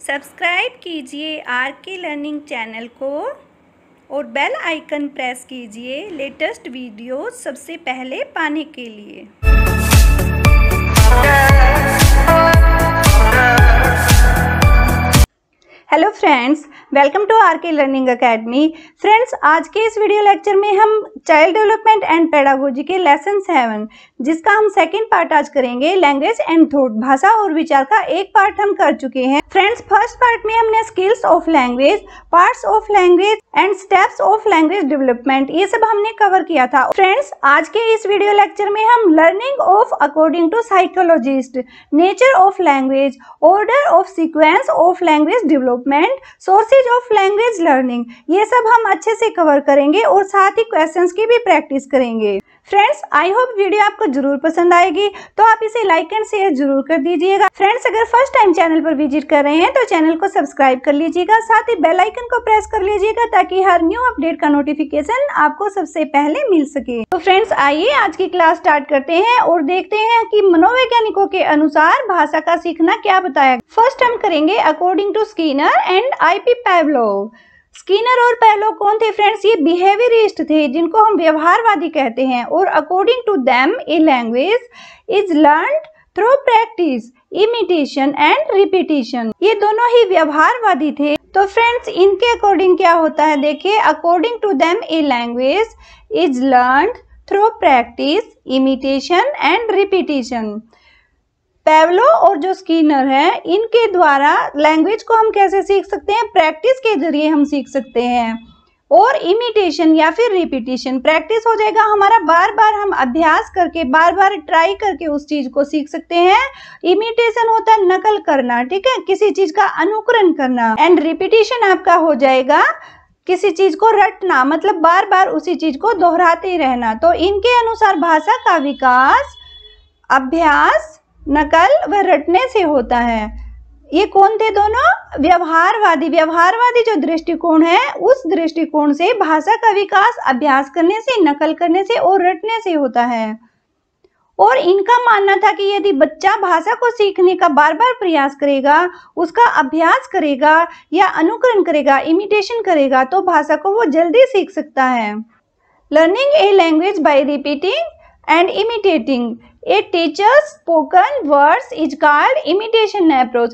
Subscribe कीजिए are K learning channel को और बेल आइकन प्रेस कीजिए लेटेस्ट वीडियो सबसे पहले पाने के लिए। Hello friends, welcome to R K learning academy. Friends, आज के इस वीडियो लेक्चर में हम चाइल्ड डेवलपमेंट एंड पेडागोजी के लेसन 7 जिसका हम सेकंड पार्ट आज करेंगे, लैंग्वेज एंड थॉट, भाषा और विचार का एक पार्ट हम कर चुके हैं। फ्रेंड्स, फर्स्ट पार्ट में हमने skills of language, parts of language and steps of language development ये सब हमने कवर किया था। फ्रेंड्स, आज के इस वीडियो लेक्चर में हम learning of according to psychologist, nature of language, order of sequence of language development, sources of language learning ये सब हम अच्छे से कवर करेंगे और साथ ही क्वेश्चंस की भी प्रैक्टिस करेंगे। फ्रेंड्स, आई होप वीडियो आपको जरूर पसंद आएगी, तो आप इसे लाइक एंड शेयर जरूर कर दीजिएगा। फ्रेंड्स, अगर फर्स्ट टाइम चैनल पर विजिट कर रहे हैं तो चैनल को सब्सक्राइब कर लीजिएगा, साथ ही बेल आइकन को प्रेस कर लीजिएगा ताकि हर न्यू अपडेट का नोटिफिकेशन आपको सबसे पहले मिल सके। तो फ्रेंड्स, आइए आज की क्लास स्टार्ट करते हैं और देखते हैं कि मनोवैज्ञानिकों के अनुसार भाषा का सीखना क्या बताया। फर्स्ट हम करेंगे according to Skinner and I P. Pavlov. Skinner और पैवलोव कौन थे फ्रेंड्स? ये बिहेवियरिस्ट थे जिनको हम व्यवहारवादी कहते हैं। और according to them a language is learned through practice, imitation and repetition. ये दोनों ही व्यवहारवादी थे। तो फ्रेंड्स, इनके अकॉर्डिंग क्या होता है, देखिए, according to them a language is learned through practice, imitation and repetition. Pavlov और जो स्किनर है, इनके द्वारा लैंग्वेज को हम कैसे सीख सकते हैं? प्रैक्टिस के जरिए हम सीख सकते हैं। और इमिटेशन या फिर रिपीटिशन, प्रैक्टिस हो जाएगा हमारा, बार बार हम अभ्यास करके, बार बार ट्राई करके उस चीज को सीख सकते हैं। इमिटेशन होता है नकल करना, ठीक है, किसी चीज का अनुकरण करना। एंड रिपीटिशन आपका हो जाएगा किसी चीज को रटना, मतलब बार बार उसी चीज को दोहराते रहना। तो इनके अनुसार भाषा का विकास अभ्यास, नकल व रटने से होता है। ये कौन थे दोनों? व्यवहारवादी। व्यवहारवादी जो दृष्टिकोण है, उस दृष्टिकोण से भाषा का विकास अभ्यास करने से, नकल करने से और रटने से होता है। और इनका मानना था कि यदि बच्चा भाषा को सीखने का बार बार प्रयास करेगा, उसका अभ्यास करेगा या अनुकरण करेगा, इमिटेशन करेगा, तो भाषा को वो जल्दी सीख सकता है। Learning a language by repeating and imitating A teachers spoken words is called imitation approach.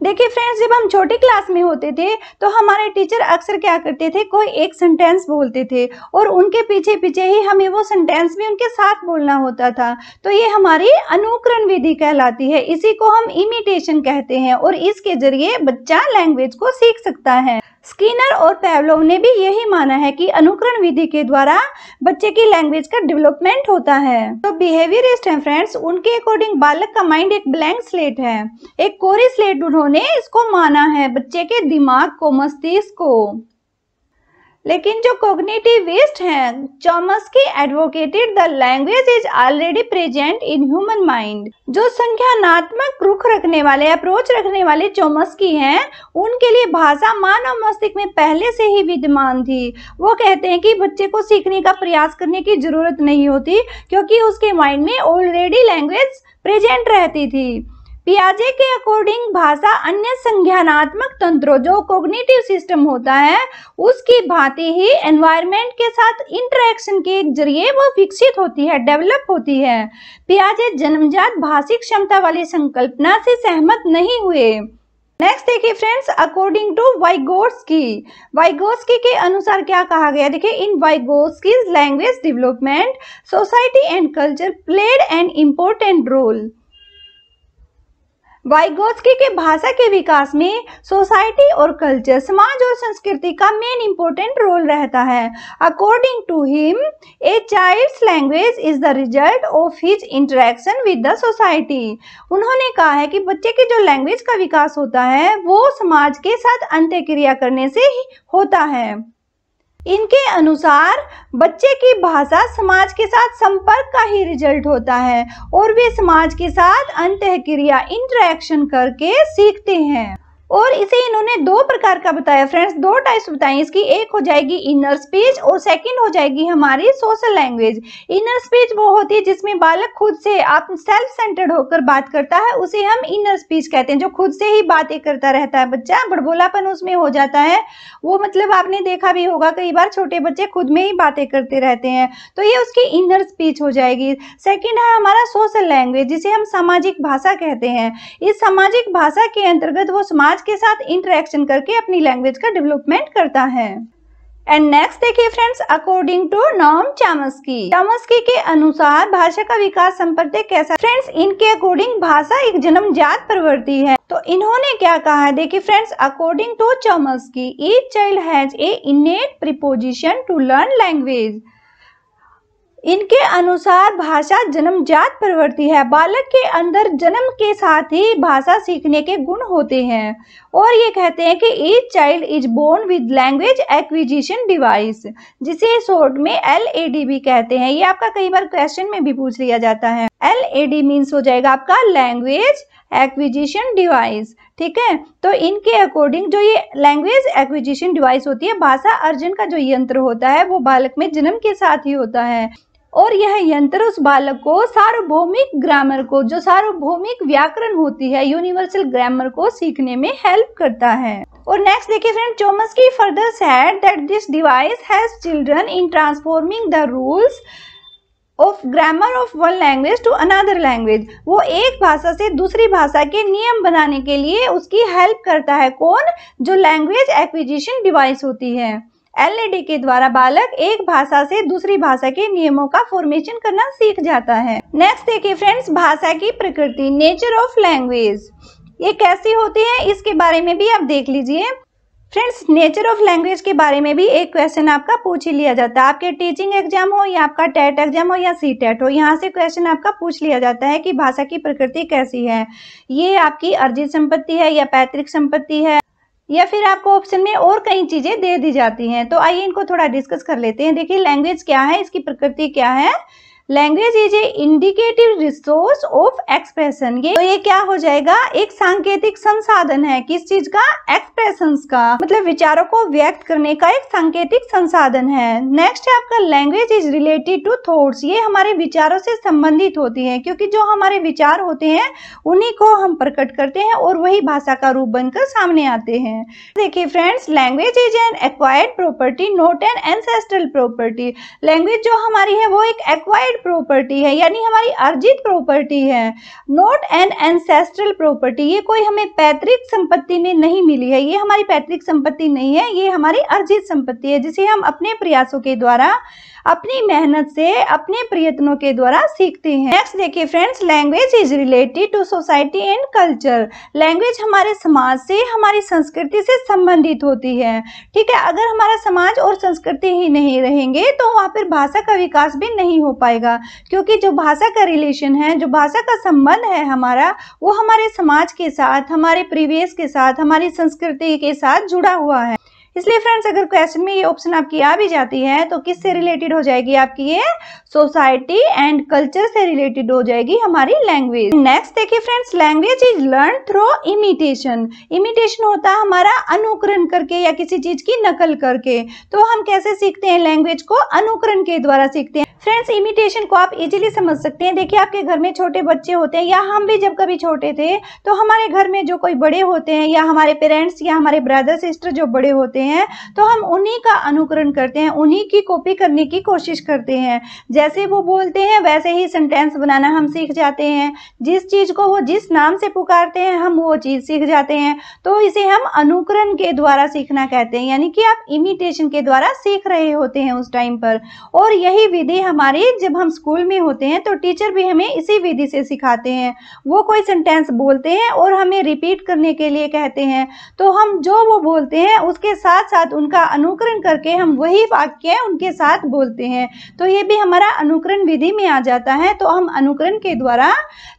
देखिए फ्रेंड्स, जब हम छोटी क्लास में होते थे तो हमारे टीचर अक्सर क्या करते थे, कोई एक सेंटेंस बोलते थे और उनके पीछे पीछे ही हमें वो सेंटेंस भी उनके साथ बोलना होता था। तो ये हमारी अनुकरण विधि कहलाती है, इसी को हम इमिटेशन कहते हैं और इसके जरिए बच्चा लैंग्वेज को सीख सकता है। स्किनर और पैवलोव ने भी यही माना है कि अनुकरण विधि के द्वारा बच्चे की लैंग्वेज का डेवलपमेंट होता है। तो बिहेवियरिस्ट हैं फ्रेंड्स, उनके अकॉर्डिंग बालक का माइंड एक ब्लैंक स्लेट है, एक कोरी स्लेट उन्होंने इसको माना है, बच्चे के दिमाग को, मस्तिष्क को। लेकिन जो कॉग्निटिविस्ट हैं, Chomsky advocated the language is already present in human mind. जो संज्ञानात्मक रुख रखने वाले, अप्रोच रखने वाले चॉम्स्की हैं, उनके लिए भाषा मानव मस्तिष्क में पहले से ही विद्यमान थी। वो कहते हैं कि बच्चे को सीखने का प्रयास करने की जरूरत नहीं होती क्योंकि उसके माइंड में ऑलरेडी लैंग्वेज प्रेजेंट रहती थी। पियाजे के अकॉर्डिंग भाषा अन्य संज्ञानात्मक तंत्रों, जो कॉग्निटिव सिस्टम होता है, उसकी भांति ही एनवायरनमेंट के साथ इंटरेक्शन के जरिए वो विकसित होती है, डेवलप होती है। पियाजे जन्मजात भाषिक क्षमता वाली संकल्पना से सहमत नहीं हुए। नेक्स्ट देखिए friends, according to Vygotsky. Vygotsky के अनुसार क्या कहा गया, देखिए, in Vygotsky language development society and culture played an important role. Vygotsky के भाषा के विकास में सोसाइटी और कल्चर, समाज और संस्कृति का मेन इंपॉर्टेंट रोल रहता है। According to him, a child's language is the result of his interaction with the society. उन्होंने कहा है कि बच्चे की जो लैंग्वेज का विकास होता है वो समाज के साथ अंतःक्रिया करने से ही होता है। इनके अनुसार बच्चे की भाषा समाज के साथ संपर्क का ही रिजल्ट होता है और वे समाज के साथ अंतःक्रिया, इंटरेक्शन करके सीखते हैं। और इसे इन्होंने दो प्रकार का बताया फ्रेंड्स, दो टाइप्स बताई इसकी। एक हो जाएगी इनर स्पीच और सेकंड हो जाएगी हमारी सोशल लैंग्वेज। इनर स्पीच वो होती है जिसमें बालक खुद से आप सेल्फ सेंटर्ड होकर बात करता है, उसे हम इनर स्पीच कहते हैं। जो खुद से ही बातें करता रहता है बच्चा, बड़बोलापन उसमें हो जाता है, वो मतलब आपने देखा भी होगा कई बार छोटे बच्चे खुद में ही बातें करते रहते हैं, तो ये उसकी इनर स्पीच हो जाएगी। सेकंड है हमारा सोशल लैंग्वेज, जिसे हम सामाजिक भाषा कहते हैं। इस सामाजिक भाषा के अंतर्गत वो समाज के साथ इंटरेक्शन करके अपनी लैंग्वेज का डेवलपमेंट करता है। एंड नेक्स्ट देखिए friends, according to Noam Chomsky के अनुसार भाषा का विकास संप्रति कैसा। फ्रेंड्स इनके अकॉर्डिंग भाषा एक जन्मजात प्रवृत्ति है। तो इन्होंने क्या कहा है, देखिए friends, according to Chomsky each child has a innate preposition to learn language. इनके अनुसार भाषा जन्मजात प्रवृत्ति है, बालक के अंदर जन्म के साथ ही भाषा सीखने के गुण होते हैं। और ये कहते हैं कि each child is born with language acquisition device, जिसे शॉर्ट में LAD भी कहते हैं। ये आपका कई बार क्वेश्चन में भी पूछ लिया जाता है। LAD मीन्स हो जाएगा आपका लैंग्वेज एक्विजिशन डिवाइस, ठीक है। तो इनके अकॉर्डिंग जो ये लैंग्वेज एक्विजिशन डिवाइस होती है, भाषा अर्जन का जो यंत्र होता है, वो बालक में जन्म के साथ ही होता है। और यह यंत्र उस बालक को सार्वभौमिक ग्रामर को, जो सार्वभौमिक व्याकरण होती है, यूनिवर्सल ग्रामर को सीखने में हेल्प करता है। और नेक्स्ट देखिए friend, Chomsky further said that this device has children in transforming the rules of grammar of one language to another language. वो एक भाषा से दूसरी भाषा के नियम बनाने के लिए उसकी हेल्प करता है। कौन? जो लैंग्वेज एक्विजिशन डिवाइस होती है। LAD के द्वारा बालक एक भाषा से दूसरी भाषा के नियमों का फॉर्मेशन करना सीख जाता है। नेक्स्ट देखिए फ्रेंड्स, भाषा की प्रकृति, नेचर ऑफ लैंग्वेज, ये कैसी होती है इसके बारे में भी आप देख लीजिए। फ्रेंड्स नेचर ऑफ लैंग्वेज के बारे में भी एक क्वेश्चन आपका पूछ ही लिया जाता है। आपके टीचिंग एग्जाम हो या आपका टेट एग्जाम हो या CTET हो, यहाँ से क्वेश्चन आपका पूछ लिया जाता है कि भाषा की प्रकृति कैसी है। ये आपकी अर्जित संपत्ति है या पैतृक संपत्ति है, या फिर आपको ऑप्शन में और कई चीजें दे दी जाती हैं। तो आइए इनको थोड़ा डिस्कस कर लेते हैं। देखिए लैंग्वेज क्या है, इसकी प्रकृति क्या है। Language is a indicative resource of expression. ये क्या हो जाएगा, एक सांकेतिक संसाधन है। किस चीज का? एक्सप्रेशंस का, मतलब विचारों को व्यक्त करने का एक सांकेतिक संसाधन है। नेक्स्ट है आपका language is related to thoughts. ये हमारे विचारों से संबंधित होती है, क्योंकि जो हमारे विचार होते हैं उन्हीं को हम प्रकट करते हैं और वही भाषा का रूप बनकर सामने आते हैं। देखिए friends, language is an acquired property not an ancestral property. Language जो हमारी है वो एक एक्वायर्ड प्रॉपर्टी है, यानी हमारी अर्जित प्रॉपर्टी है। नॉट एन एंसेस्ट्रल प्रॉपर्टी, ये कोई हमें पैतृक संपत्ति में नहीं मिली है, ये हमारी पैतृक संपत्ति नहीं है, ये हमारी अर्जित संपत्ति है, जिसे हम अपने प्रयासों के द्वारा, अपनी मेहनत से, अपने प्रयत्नों के द्वारा सीखते हैं। नेक्स्ट देखिए friends, language is related to society and culture. Language हमारे समाज से, हमारी संस्कृति से संबंधित होती है, ठीक है। अगर हमारा समाज और संस्कृति ही नहीं रहेंगे तो वहाँ पर भाषा का विकास भी नहीं हो पाएगा, क्योंकि जो भाषा का रिलेशन है, जो भाषा का संबंध है हमारा, वो हमारे समाज के साथ, हमारे परिवेश के साथ, हमारी संस्कृति के साथ जुड़ा हुआ है। इसलिए फ्रेंड्स अगर क्वेश्चन में ये ऑप्शन आपकी आ भी जाती है तो किससे रिलेटेड हो जाएगी आपकी? ये सोसाइटी एंड कल्चर से रिलेटेड हो जाएगी हमारी लैंग्वेज। नेक्स्ट देखिए friends, language is learn through imitation. Imitation होता है हमारा अनुकरण करके या किसी चीज की नकल करके। तो हम कैसे सीखते हैं लैंग्वेज को? अनुकरण के द्वारा सीखते हैं। फ्रेंड्स इमिटेशन को आप इजीली समझ सकते हैं। देखिए आपके घर में छोटे बच्चे होते हैं, या हम भी जब कभी छोटे थे तो हमारे घर में जो कोई बड़े होते हैं, या हमारे पेरेंट्स या हमारे ब्रदर सिस्टर जो बड़े होते हैं, तो हम उन्हीं का अनुकरण करते हैं, उन्हीं की कॉपी करने की कोशिश करते हैं। जैसे वो बोलते हैं वैसे ही सेंटेंस बनाना हम सीख जाते हैं। जिस चीज को वो जिस नाम से पुकारते हैं हम वो चीज सीख जाते हैं। तो इसे हम अनुकरण के द्वारा सीखना कहते हैं, यानी कि आप इमिटेशन के द्वारा सीख रहे होते हैं उस टाइम पर। और यही विधि हमारी, जब हम स्कूल में होते हैं तो टीचर भी हमें इसी विधि से सिखाते हैं। वो कोई सेंटेंस बोलते हैं और हमें रिपीट करने के लिए कहते हैं, तो हम जो वो बोलते हैं उसके साथ साथ उनका अनुकरण करके हम वही वाक्य उनके साथ बोलते हैं। तो ये भी हमारा अनुकरण विधि में आ जाता है। तो हम अनुकरण के द्वारा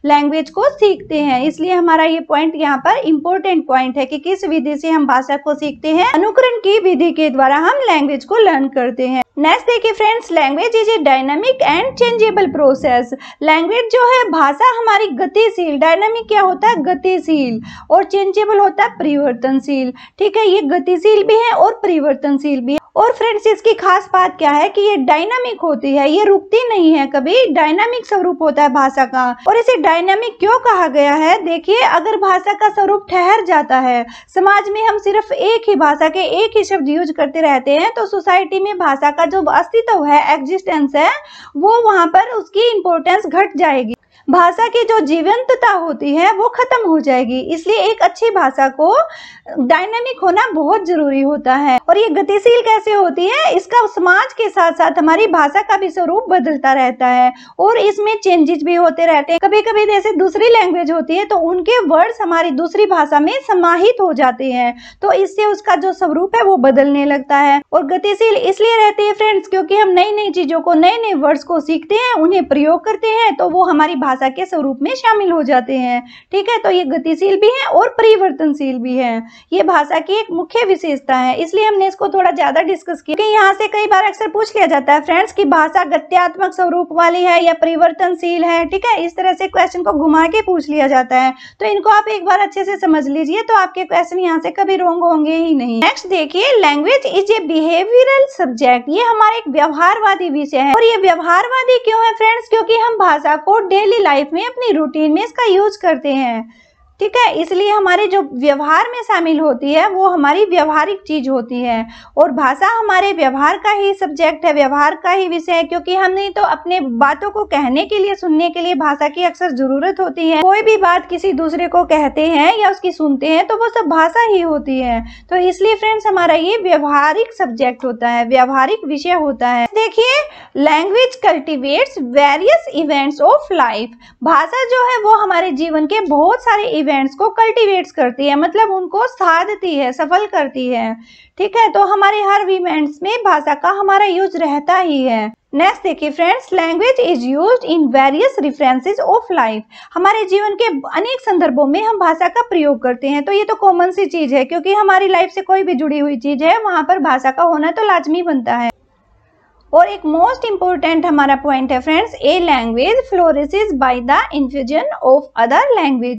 लैंग्वेज को सीखते हैं। इसलिए हमारा ये पॉइंट यहाँ पर इंपॉर्टेंट पॉइंट है कि किस विधि से हम भाषा को सीखते हैं। अनुकरण की विधि के द्वारा हम लैंग्वेज को लर्न करते हैं। नेक्स्ट देखिए friends, language is a dynamic and changeable process. Language जो है, भाषा हमारी गतिशील, डायनामिक क्या होता है, गतिशील, और चेंजेबल होता है परिवर्तनशील। ठीक है, ये गतिशील भी है और परिवर्तनशील भी है। और फ्रेंड्स इसकी खास बात क्या है कि ये डायनामिक होती है, ये रुकती नहीं है कभी, डायनामिक स्वरूप होता है भाषा का। और इसे डायनामिक क्यों कहा गया है, देखिए अगर भाषा का स्वरूप ठहर जाता है, समाज में हम सिर्फ एक ही भाषा के एक ही शब्द यूज करते रहते हैं, तो सोसाइटी में भाषा का जो अस्तित्व है, एग्जिस्टेंस है, वो वहां पर उसकी इंपॉर्टेंस घट जाएगी। भाषा की जो जीवंतता होती है वो खत्म हो जाएगी। इसलिए एक अच्छी भाषा को डायनामिक होना बहुत जरूरी होता है। और ये गतिशील कैसे होती है, इसका समाज के साथ साथ हमारी भाषा का भी स्वरूप बदलता रहता है और इसमें चेंजेस भी होते रहते हैं। कभी कभी जैसे दूसरी लैंग्वेज होती है तो उनके वर्ड्स हमारी दूसरी भाषा में समाहित हो जाते हैं, तो इससे उसका जो स्वरूप है वो बदलने लगता है। और गतिशील इसलिए रहती है फ्रेंड्स क्योंकि हम नई नई चीजों को, नए नए वर्ड्स को सीखते हैं, उन्हें प्रयोग करते हैं, तो वो हमारी भाषा के स्वरूप में शामिल हो जाते हैं। ठीक है, तो ये गतिशील भी है और परिवर्तनशील भी है। ये भाषा की एक मुख्य विशेषता है, इसलिए हमने इसको थोड़ा ज्यादा डिस्कस किया। यहाँ से कई बार अक्सर पूछ लिया जाता है फ्रेंड्स कि भाषा गत्यात्मक स्वरूप वाली है या परिवर्तनशील है। ठीक है, इस तरह से क्वेश्चन को घुमा के पूछ लिया जाता है, तो इनको आप एक बार अच्छे से समझ लीजिए, तो आपके क्वेश्चन यहाँ से कभी रॉन्ग होंगे ही नहीं। नेक्स्ट देखिए, language is a behavioural subject. ये हमारा एक व्यवहारवादी विषय है। और ये व्यवहारवादी क्यों है फ्रेंड्स, क्योंकि हम भाषा को डेली लाइफ में, अपनी रूटीन में इसका यूज करते हैं। ठीक है, इसलिए हमारे जो व्यवहार में शामिल होती है वो हमारी व्यवहारिक चीज होती है। और भाषा हमारे व्यवहार का ही सब्जेक्ट है, व्यवहार का ही विषय है, क्योंकि हमने तो अपने बातों को कहने के लिए, सुनने के लिए भाषा की अक्सर जरूरत होती है। कोई भी बात किसी दूसरे को कहते हैं या उसकी सुनते हैं तो वो सब भाषा ही होती है। तो इसलिए फ्रेंड्स हमारा ये व्यवहारिक सब्जेक्ट होता है, व्यवहारिक विषय होता है। देखिए, language cultivates various events of life. भाषा जो है वो हमारे जीवन के बहुत सारे इवेंट्स को कल्टीवेट्स करती है, मतलब उनको साधती है, सफल करती है। ठीक है, तो हमारे हर इवेंट्स में भाषा का हमारा यूज रहता ही है। नेक्स्ट देखिए friends, language is used in various references of life. हमारे जीवन के अनेक संदर्भों में हम भाषा का प्रयोग करते हैं, तो ये तो कॉमन सी चीज है, क्योंकि हमारी लाइफ से कोई भी जुड़ी हुई चीज है वहां पर भाषा का होना तो लाजमी बनता है। और एक मोस्ट इंपोर्टेंट हमारा पॉइंट है friends, a language flourishes by the infusion of other language.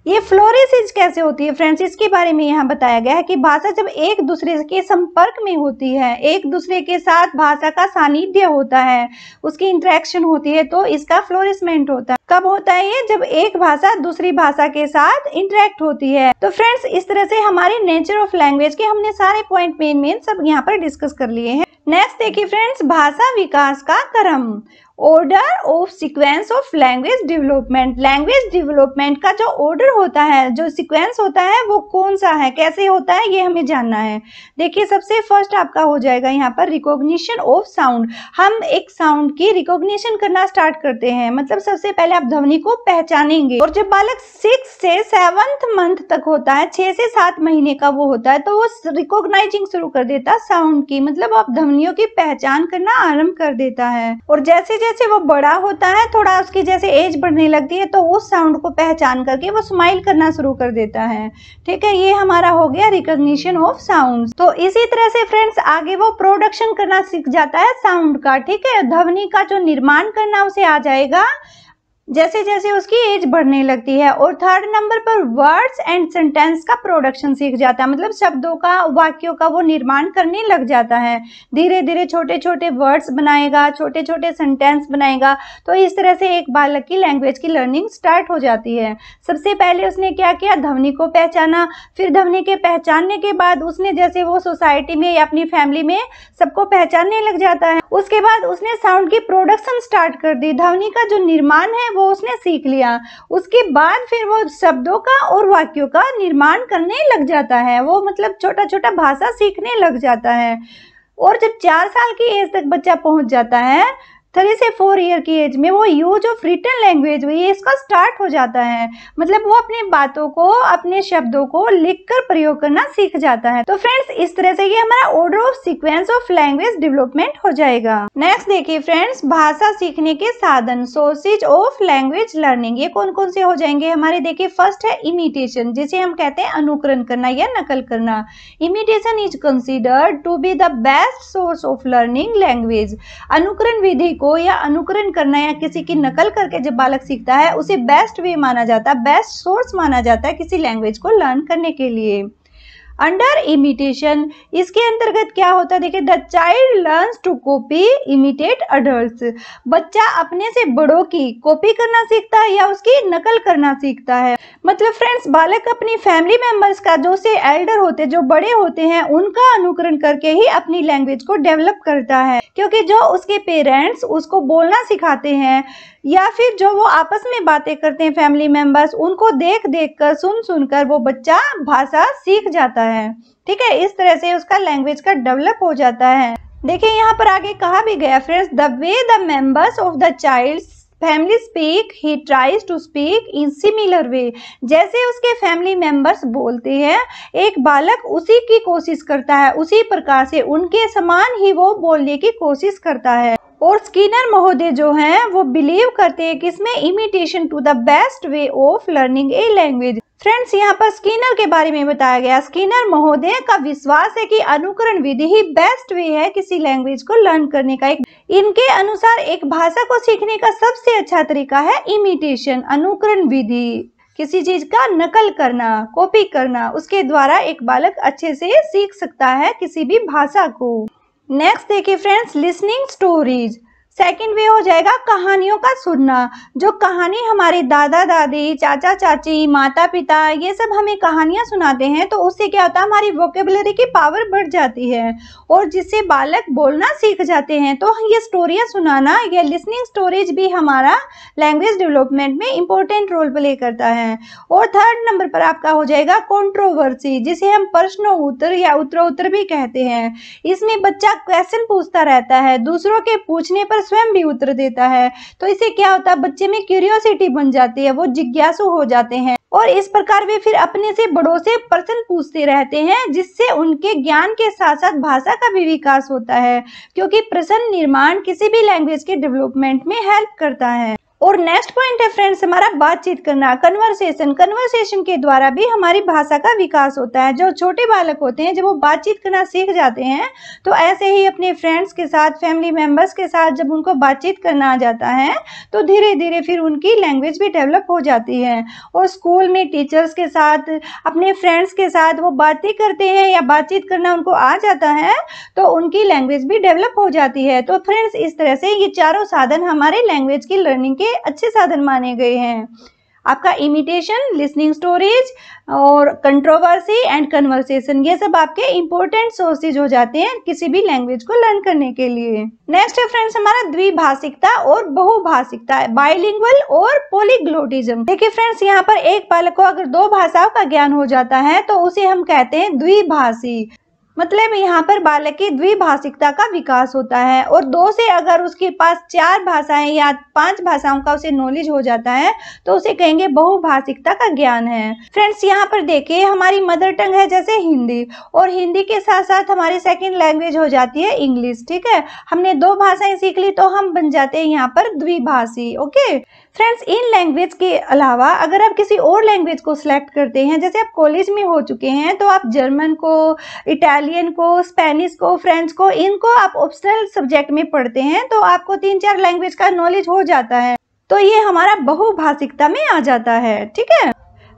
ये फ्लोरिशेस कैसे होती है फ्रेंड्स, इसके बारे में यहाँ बताया गया है कि भाषा जब एक दूसरे के संपर्क में होती है, एक दूसरे के साथ भाषा का सानिध्य होता है, उसकी इंटरेक्शन होती है, तो इसका फ्लोरिशमेंट होता है। कब होता है ये, जब एक भाषा दूसरी भाषा के साथ इंटरेक्ट होती है। तो फ्रेंड्स इस तरह से हमारे नेचर ऑफ लैंग्वेज के हमने सारे पॉइंट मेन सब यहाँ पर डिस्कस कर लिए हैं। नेक्स्ट देखिए फ्रेंड्स, भाषा विकास का क्रम, order of sequence of language development. Language development का जो ऑर्डर होता है, जो सीक्वेंस होता है, वो कौन सा है, कैसे होता है, ये हमें जानना है। देखिए सबसे फर्स्ट आपका हो जाएगा यहाँ पर रिकॉग्निशन ऑफ साउंड। हम एक साउंड की रिकॉग्निशन करना स्टार्ट करते हैं, मतलब सबसे पहले आप ध्वनि को पहचानेंगे। और जब बालक 6 से 7th मंथ तक होता है, 6 से 7 महीने का वो होता है, तो वो रिकॉग्नाइजिंग शुरू कर देता है साउंड की, मतलब आप ध्वनियों की पहचान करना आरंभ कर देता है। और जैसे जैसे वो बड़ा होता है, थोड़ा उसकी जैसे एज बढ़ने लगती है, तो उस साउंड को पहचान करके वो स्माइल करना शुरू कर देता है। ठीक है, ये हमारा हो गया रिकॉग्निशन ऑफ साउंड। तो इसी तरह से फ्रेंड्स आगे वो प्रोडक्शन करना सीख जाता है साउंड का। ठीक है, ध्वनि का जो निर्माण करना उसे आ जाएगा जैसे जैसे उसकी एज बढ़ने लगती है। और 3rd नंबर पर वर्ड्स एंड सेंटेंस का प्रोडक्शन सीख जाता है, मतलब शब्दों का, वाक्यों का वो निर्माण करने लग जाता है। धीरे धीरे छोटे छोटे वर्ड्स बनाएगा, छोटे छोटे सेंटेंस बनाएगा। तो इस तरह से एक बालक की लैंग्वेज की लर्निंग स्टार्ट हो जाती है। सबसे पहले उसने क्या किया, ध्वनि को पहचाना। फिर ध्वनि के पहचानने के बाद उसने जैसे वो सोसाइटी में या अपनी फैमिली में सबको पहचानने लग जाता है। उसके बाद उसने साउंड की प्रोडक्शन स्टार्ट कर दी, ध्वनि का जो निर्माण है वो उसने सीख लिया। उसके बाद फिर वो शब्दों का और वाक्यों का निर्माण करने लग जाता है, वो मतलब छोटा छोटा भाषा सीखने लग जाता है। और जब 4 साल की एज तक बच्चा पहुंच जाता है, 3 से 4 ईयर की एज में वो यूज ऑफ रिटन लैंग्वेज ये इसका स्टार्ट हो जाता है। मतलब वो अपनी बातों को, अपने शब्दों को लिखकर प्रयोग करना सीख जाता है। तो फ्रेंड्स इस तरह से ये हमारा order of sequence of language development हो जाएगा। नेक्स्ट देखिए फ्रेंड्स, भाषा सीखने के साधन, सोर्सेज ऑफ लैंग्वेज लर्निंग, ये कौन कौन से हो जाएंगे हमारे। देखिए फर्स्ट है इमिटेशन, जिसे हम कहते हैं अनुकरण करना या नकल करना। Imitation is considered to be the best source of learning language. अनुकरण विधि को या अनुकरण करना या किसी की नकल करके जब बालक सीखता है उसे बेस्ट वे माना जाता है, बेस्ट सोर्स माना जाता है किसी लैंग्वेज को लर्न करने के लिए। अंडर इमिटेशन, इसके अंतर्गत क्या होता है, देखिए the child learns to copy imitate adults. बच्चा अपने से बड़ों की कॉपी करना सीखता है या उसकी नकल करना सीखता है। मतलब फ्रेंड्स बालक अपनी फैमिली मेंबर्स का, जो से एल्डर होते, जो बड़े होते हैं, उनका अनुकरण करके ही अपनी लैंग्वेज को डेवलप करता है। क्योंकि जो उसके पेरेंट्स उसको बोलना सिखाते हैं या फिर जो वो आपस में बातें करते हैं फैमिली मेंबर्स, उनको देख देख कर, सुन सुन कर वो बच्चा भाषा सीख जाता है। ठीक है, इस तरह से उसका लैंग्वेज का डेवलप हो जाता है। देखिए यहाँ पर आगे कहा भी गया friends, the way the members of the child family speak he tries to speak in similar way. जैसे उसके फैमिली मेंबर्स बोलते हैं, एक बालक उसी की कोशिश करता है, उसी प्रकार से उनके समान ही वो बोलने की कोशिश करता है। और स्किनर महोदय जो हैं वो बिलीव करते हैं कि इसमें imitation to the best way of learning a language. Friends यहाँ पर स्किनर के बारे में बताया गया। स्किनर महोदय का विश्वास है कि अनुकरण विधि ही बेस्ट वे है किसी लैंग्वेज को लर्न करने का। इनके अनुसार एक भाषा को सीखने का सबसे अच्छा तरीका है इमिटेशन, अनुकरण विधि, किसी चीज का नकल करना, कॉपी करना। उसके द्वारा एक बालक अच्छे से सीख सकता है किसी भी भाषा को। नेक्स्ट देखिए फ्रेंड्स, लिसनिंग स्टोरीज। सेकंड वे हो जाएगा कहानियों का सुनना। जो कहानी हमारे दादा दादी, चाचा चाची, माता पिता ये सब हमें कहानियां सुनाते हैं, तो उससे क्या होता है, हमारी वोकेबुलरी की पावर बढ़ जाती है और जिससे बालक बोलना सीख जाते हैं। तो ये स्टोरियां सुनाना, ये लिसनिंग स्टोरीज भी हमारा लैंग्वेज डेवलपमेंट में इंपॉर्टेंट रोल प्ले करता है। और थर्ड नंबर पर आपका हो जाएगा कंट्रोवर्सी, जिसे हम प्रश्न उत्तर या उत्तरोत्तर भी कहते हैं। इसमें बच्चा क्वेश्चन पूछता रहता है, दूसरों के पूछने पर स्वयं भी उत्तर देता है। तो इससे क्या होता है, बच्चे में क्यूरियोसिटी बन जाती है, वो जिज्ञासु हो जाते हैं और इस प्रकार वे फिर अपने से बड़ों से प्रश्न पूछते रहते हैं, जिससे उनके ज्ञान के साथ साथ भाषा का भी विकास होता है। क्योंकि प्रश्न निर्माण किसी भी लैंग्वेज के डेवलपमेंट में हेल्प करता है। और नेक्स्ट पॉइंट है फ्रेंड्स हमारा बातचीत करना, कन्वर्सेशन। कन्वर्सेशन के द्वारा भी हमारी भाषा का विकास होता है। जो छोटे बालक होते हैं जब वो बातचीत करना सीख जाते हैं, तो ऐसे ही अपने फ्रेंड्स के साथ, फैमिली मेंबर्स के साथ जब उनको बातचीत करना आ जाता है, तो धीरे धीरे फिर उनकी लैंग्वेज भी डेवलप हो जाती है। और स्कूल में टीचर्स के साथ, अपने फ्रेंड्स के साथ वो बातें करते हैं या बातचीत करना उनको आ जाता है, तो उनकी लैंग्वेज भी डेवलप हो जाती है। तो फ्रेंड्स इस तरह से ये चारों साधन हमारे लैंग्वेज की लर्निंग के अच्छे साधन माने गए हैं। आपका इमिटेशन, लिसनिंग स्टोरीज और कंट्रोवर्सी एंड कन्वर्सेशन, ये सब आपके इंपॉर्टेंट सोर्सेज हो जाते हैं किसी भी लैंग्वेज को लर्न करने के लिए। नेक्स्ट है फ्रेंड्स हमारा द्विभाषिकता और बहुभाषिकता, बाइलिंगुअल और पॉलीग्लोटिज्म। देखिए फ्रेंड्स यहाँ पर एक बालक को अगर 2 भाषाओं का ज्ञान हो जाता है तो उसे हम कहते हैं द्विभाषी। मतलब यहाँ पर बालक की द्विभाषिकता का विकास होता है। और 2 से अगर उसके पास 4 भाषाएं या 5 भाषाओं का उसे नॉलेज हो जाता है, तो उसे कहेंगे बहुभाषिकता का ज्ञान है। फ्रेंड्स यहाँ पर देखिए हमारी मदर टंग है जैसे हिंदी, और हिंदी के साथ साथ हमारी सेकंड लैंग्वेज हो जाती है इंग्लिश। ठीक है, हमने 2 भाषाएं सीख ली तो हम बन जाते हैं यहाँ पर द्विभाषी। ओके फ्रेंड्स, इन लैंग्वेज के अलावा अगर आप किसी और लैंग्वेज को सिलेक्ट करते हैं, जैसे आप कॉलेज में हो चुके हैं, तो आप जर्मन को, इटालियन को, स्पेनिश को, फ्रेंच को, इनको आप ऑप्शनल सब्जेक्ट में पढ़ते हैं, तो आपको 3-4 लैंग्वेज का नॉलेज हो जाता है। तो ये हमारा बहुभाषिकता में आ जाता है। ठीक है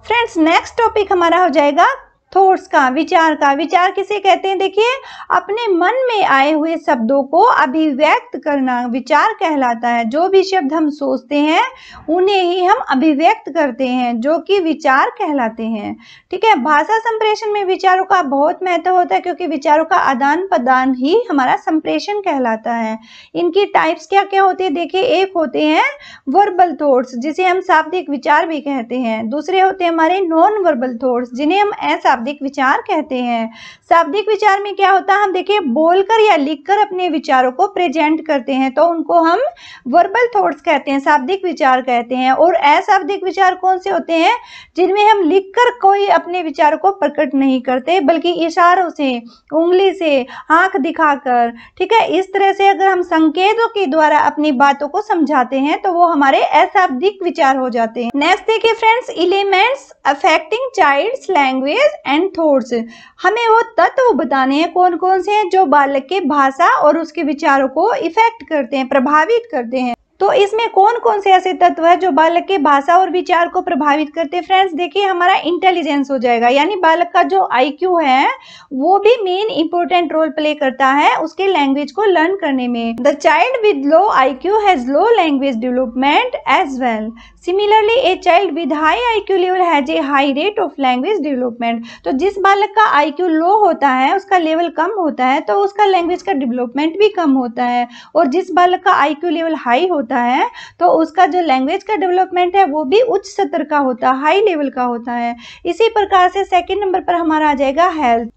फ्रेंड्स, नेक्स्ट टॉपिक हमारा हो जाएगा थॉट्स का, विचार का। विचार किसे कहते हैं, देखिए अपने मन में आए हुए शब्दों को अभिव्यक्त करना विचार कहलाता है। जो भी शब्द हम सोचते हैं उन्हें ही हम अभिव्यक्त करते हैं, जो कि विचार कहलाते हैं। ठीक है, भाषा संप्रेषण में विचारों का बहुत महत्व होता है, क्योंकि विचारों का आदान प्रदान ही हमारा संप्रेषण कहलाता है। इनकी टाइप्स क्या क्या होती है, देखिए एक होते हैं वर्बल थॉट्स, जिसे हम शाब्दिक विचार भी कहते हैं। दूसरे होते हैं हमारे नॉन वर्बल थॉट्स, जिन्हें हम अशाब्दिक शाब्दिक विचार कहते हैं। शाब्दिक विचार में क्या होता है, हम देखिए बोलकर या लिखकर अपने विचारों को प्रेजेंट करते हैं तो उनको हम वर्बल थॉट्स कहते हैं, शाब्दिक विचार कहते हैं। और अशाब्दिक विचार कौन से होते हैं, जिनमें हम लिखकर कोई अपने विचारों को प्रकट नहीं करते बल्कि इशारों से, उंगली से, आंख दिखाकर, ठीक है, इस तरह से अगर हम संकेतों के द्वारा अपनी बातों को समझाते हैं तो वो हमारे अशाब्दिक विचार हो जाते हैं। नेक्स्ट देखिए friends, elements affecting child's language and thoughts. हमें वो तत्व बताने हैं कौन कौन से हैं जो बालक के भाषा और उसके विचारों को इफेक्ट करते हैं, प्रभावित करते हैं। तो इसमें कौन कौन से ऐसे तत्व है जो बालक के भाषा और विचार को प्रभावित करते हैं। फ्रेंड्स देखिए, हमारा इंटेलिजेंस हो जाएगा, यानी बालक का जो IQ है वो भी मेन इंपॉर्टेंट रोल प्ले करता है उसके लैंग्वेज को लर्न करने में। The child with low IQ has low language development as well. Similarly a child with high IQ level has a high rate of language development. तो जिस बालक का IQ लो होता है, उसका लेवल कम होता है, तो उसका लैंग्वेज का डेवलपमेंट भी कम होता है। और जिस बालक का IQ लेवल हाई होता है तो उसका जो लैंग्वेज का डेवलपमेंट है वो भी उच्च स्तर का होता है, हाई लेवल का होता है। इसी प्रकार से सेकंड नंबर पर हमारा आ जाएगा हेल्थ।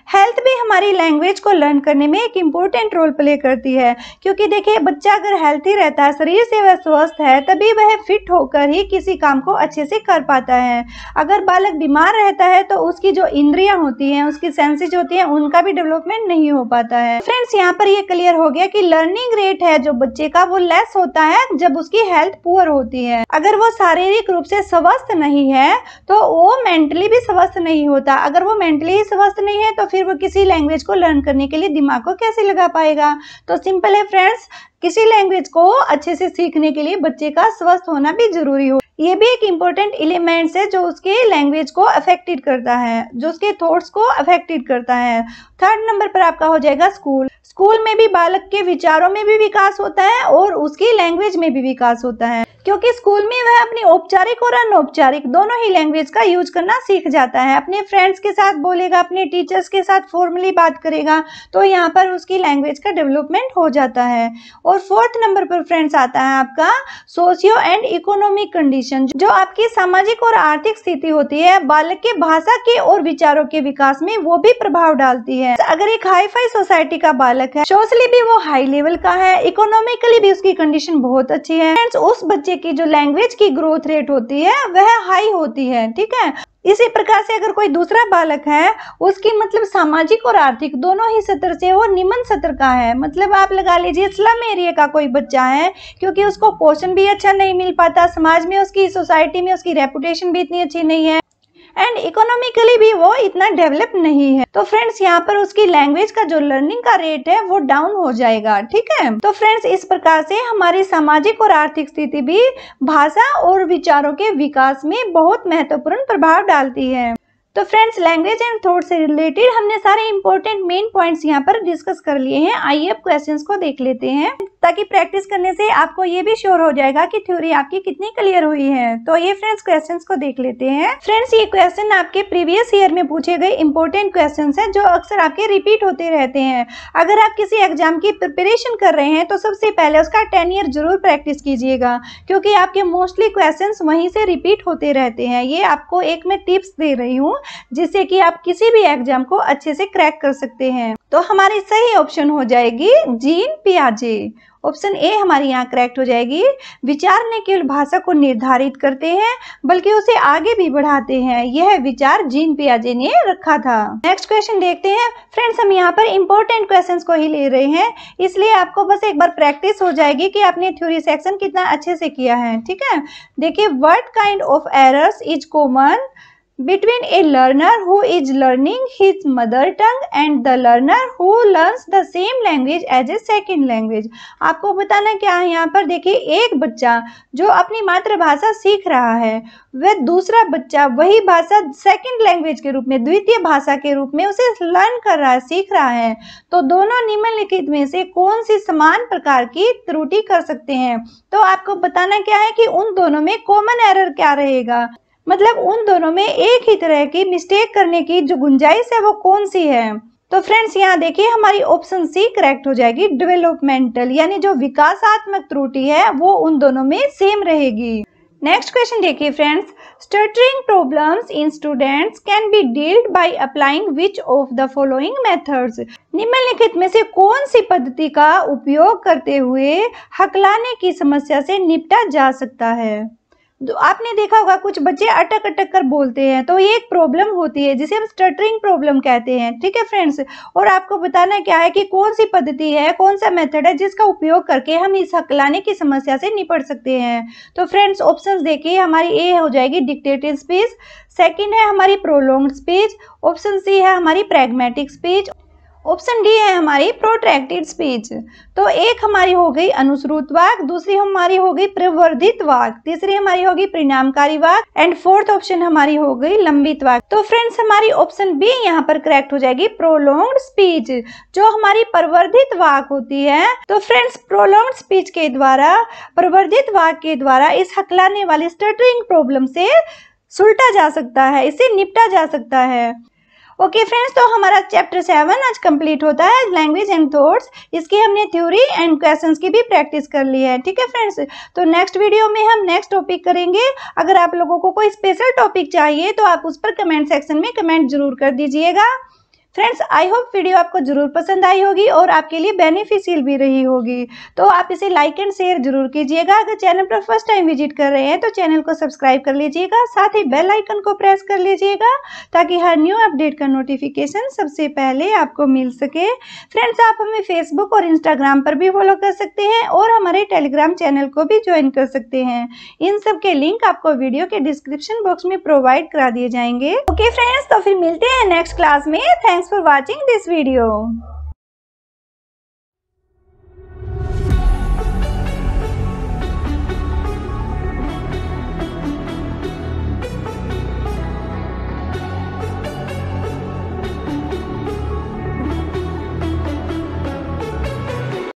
हेल्थ भी हमारी लैंग्वेज को लर्न करने में एक इम्पोर्टेंट रोल प्ले करती है, क्योंकि देखिए बच्चा अगर हेल्थी रहता है, शरीर से वह स्वस्थ है, तभी वह फिट होकर ही किसी काम को अच्छे से कर पाता है। अगर बालक बीमार रहता है तो उसकी जो इंद्रियां होती हैं, उसकी सेंसेस होती हैं, उनका भी डेवलपमेंट नहीं हो पाता है। फ्रेंड्स यहाँ पर ये क्लियर हो गया कि लर्निंग रेट है जो बच्चे का वो लेस होता है जब उसकी हेल्थ पुअर होती है। अगर वो शारीरिक रूप से स्वस्थ नहीं है तो वो मेंटली भी स्वस्थ नहीं होता। अगर वो मेंटली स्वस्थ नहीं है तो फिर वो किसी लैंग्वेज को लर्न करने के लिए दिमाग को कैसे लगा पाएगा। तो सिंपल है फ्रेंड्स, किसी लैंग्वेज को अच्छे से सीखने के लिए बच्चे का स्वस्थ होना भी जरूरी हो। ये भी एक इम्पोर्टेंट एलिमेंट्स है जो उसके लैंग्वेज को अफेक्टेड करता है, जो उसके थॉट्स को अफेक्टेड करता है। थर्ड नंबर पर आपका हो जाएगा स्कूल। स्कूल में भी बालक के विचारों में भी विकास होता है और उसकी लैंग्वेज में भी विकास होता है, क्योंकि स्कूल में वह अपनी औपचारिक और अनौपचारिक दोनों ही लैंग्वेज का यूज करना सीख जाता है। अपने फ्रेंड्स के साथ बोलेगा, अपने टीचर्स के साथ फॉर्मली बात करेगा, तो यहाँ पर उसकी लैंग्वेज का डेवलपमेंट हो जाता है। और फोर्थ नंबर पर फ्रेंड्स आता है आपका सोशियो एंड इकोनॉमिक कंडीशन, जो आपकी सामाजिक और आर्थिक स्थिति होती है बालक के भाषा के और विचारों के विकास में वो भी प्रभाव डालती है। अगर एक हाई फाई सोसाइटी का बालक है, सोशली भी वो हाई लेवल का है, इकोनॉमिकली भी उसकी कंडीशन बहुत अच्छी है, फ्रेंड्स उस बच्चे की जो लैंग्वेज की ग्रोथ रेट होती है वह हाई होती है, ठीक है। इसी प्रकार से अगर कोई दूसरा बालक है, उसकी मतलब सामाजिक और आर्थिक दोनों ही स्तर से वो निम्न स्तर का है, मतलब आप लगा लीजिए स्लम एरिया का कोई बच्चा है, क्योंकि उसको पोषण भी अच्छा नहीं मिल पाता, समाज में उसकी, सोसाइटी में उसकी रेपुटेशन भी इतनी अच्छी नहीं है, एंड इकोनॉमिकली भी वो इतना डेवलप नहीं है। तो फ्रेंड्स यहाँ पर उसकी लैंग्वेज का जो लर्निंग का रेट है वो डाउन हो जाएगा, ठीक है। तो फ्रेंड्स इस प्रकार से हमारी सामाजिक और आर्थिक स्थिति भी भाषा और विचारों के विकास में बहुत महत्वपूर्ण प्रभाव डालती है। तो फ्रेंड्स लैंग्वेज एंड थॉट से रिलेटेड हमने सारे इंपॉर्टेंट मेन पॉइंट्स यहाँ पर डिस्कस कर लिए हैं। आइए अब क्वेश्चंस को देख लेते हैं, ताकि प्रैक्टिस करने से आपको ये भी श्योर हो जाएगा कि थ्योरी आपकी कितनी क्लियर हुई है। तो ये फ्रेंड्स क्वेश्चंस को देख लेते हैं। फ्रेंड्स ये क्वेश्चन आपके प्रीवियस ईयर में पूछे गए इंपॉर्टेंट क्वेश्चंस हैं जो अक्सर आपके रिपीट होते रहते हैं। अगर आप किसी एग्जाम की प्रिपरेशन कर रहे हैं तो सबसे पहले उसका 10 ईयर जरूर प्रैक्टिस कीजिएगा, क्योंकि आपके मोस्टली क्वेश्चंस वहीं से रिपीट होते रहते हैं। ये आपको एक मैं टिप्स दे रही हूँ जिससे कि आप किसी भी एग्जाम को अच्छे से क्रैक कर सकते हैं। तो हमारी सही ऑप्शन हो जाएगी जीन पियाजे। ऑप्शन ए हमारी यहाँ करेक्ट हो जाएगी। विचार न केवल भाषा को निर्धारित करते हैं बल्कि उसे आगे भी बढ़ाते हैं, यह विचार जीन पियाजे ने रखा था। नेक्स्ट क्वेश्चन देखते हैं। फ्रेंड्स हम यहाँ पर इंपॉर्टेंट क्वेश्चंस को ही ले रहे हैं, इसलिए आपको बस एक बार प्रैक्टिस हो जाएगी कि आपने थ्योरी सेक्शन कितना अच्छे से किया है, ठीक है। देखिए, what kind of errors is common between a learner who is learning his mother tongue and the learner who learns the same language as a second language। आपको बताना क्या है यहाँ पर। देखिए, एक बच्चा जो अपनी मातृभाषा सीख रहा है, वह दूसरा बच्चा वही भाषा सेकंड लैंग्वेज के रूप में, द्वितीय भाषा के रूप में उसे लर्न कर रहा है, सीख रहा है। तो दोनों निम्नलिखित में से कौन सी समान प्रकार की त्रुटि कर सकते हैं। तो आपको बताना क्या है कि उन दोनों में कॉमन एरर क्या रहेगा, मतलब उन दोनों में एक ही तरह की मिस्टेक करने की जो गुंजाइश है वो कौन सी है। तो फ्रेंड्स यहाँ देखिए हमारी ऑप्शन सी करेक्ट हो जाएगी, डेवलपमेंटल, यानी जो विकासात्मक त्रुटि है वो उन दोनों में सेम रहेगी। नेक्स्ट क्वेश्चन देखिए friends, stuttering problems in students can be dealt by applying which of the following methods. निम्नलिखित में से कौन सी पद्धति का उपयोग करते हुए हकलाने की समस्या से निपटा जा सकता है। तो आपने देखा होगा कुछ बच्चे अटक अटक कर बोलते हैं, तो ये एक प्रॉब्लम होती है जिसे हम स्टटरिंग प्रॉब्लम कहते हैं। ठीक है फ्रेंड्स, और आपको बताना क्या है कि कौन सी पद्धति है, कौन सा मेथड है जिसका उपयोग करके हम इस हकलाने की समस्या से निपट सकते हैं। तो फ्रेंड्स ऑप्शंस देखिए, हमारी ए हो जाएगी डिक्टेटिव स्पीच, सेकंड है हमारी प्रोलॉन्ग्ड स्पीच, ऑप्शन सी है हमारी प्रैग्मेटिक स्पीच, ऑप्शन डी है हमारी प्रोट्रैक्टेड स्पीच। तो एक हमारी हो गई अनुश्रुत वाक्य, दूसरी हमारी हो गई प्रवर्धित वाक्य, तीसरी हमारी होगी परिणामकारी वाक्य एंड फोर्थ ऑप्शन हमारी हो गई लंबित वाक्य। तो फ्रेंड्स हमारी ऑप्शन बी यहाँ पर करेक्ट हो जाएगी, प्रोलॉन्ग्ड स्पीच, जो हमारी प्रवर्धित वाक्य होती है। तो फ्रेंड्स प्रोलॉन्ग्ड स्पीच के द्वारा, प्रवर्धित वाक्य के द्वारा इस हकलाने वाली स्टटरिंग प्रॉब्लम से सुलटा जा सकता है, इसे निपटा जा सकता है। ओके फ्रेंड्स, तो हमारा चैप्टर 7 आज कंप्लीट होता है, लैंग्वेज एंड थॉट्स। इसकी हमने थ्योरी एंड क्वेश्चंस की भी प्रैक्टिस कर ली है। ठीक है फ्रेंड्स, तो नेक्स्ट वीडियो में हम नेक्स्ट टॉपिक करेंगे। अगर आप लोगों को कोई स्पेशल टॉपिक चाहिए तो आप उस पर कमेंट सेक्शन में कमेंट जरूर कर दीजिएगा। फ्रेंड्स आई होप वीडियो आपको जरूर पसंद आई होगी और आपके लिए बेनिफिशियल भी रही होगी। तो आप इसे लाइक एंड शेयर जरूर कीजिएगा। अगर चैनल पर फर्स्ट टाइम विजिट कर रहे हैं तो चैनल को सब्सक्राइब कर लीजिएगा, साथ ही बेल आइकन को प्रेस कर लीजिएगा ताकि हर न्यू अपडेट का नोटिफिकेशन सबसे पहले आपको मिल सके। फ्रेंड्स आप हमें फेसबुक और इंस्टाग्राम पर भी फॉलो कर सकते हैं और हमारे टेलीग्राम चैनल को भी ज्वाइन कर सकते हैं। इन सब के लिंक आपको वीडियो के डिस्क्रिप्शन बॉक्स में प्रोवाइड करा दिए जाएंगे। ओके फ्रेंड्स, तो फिर मिलते हैं नेक्स्ट क्लास में। Thanks for watching this video.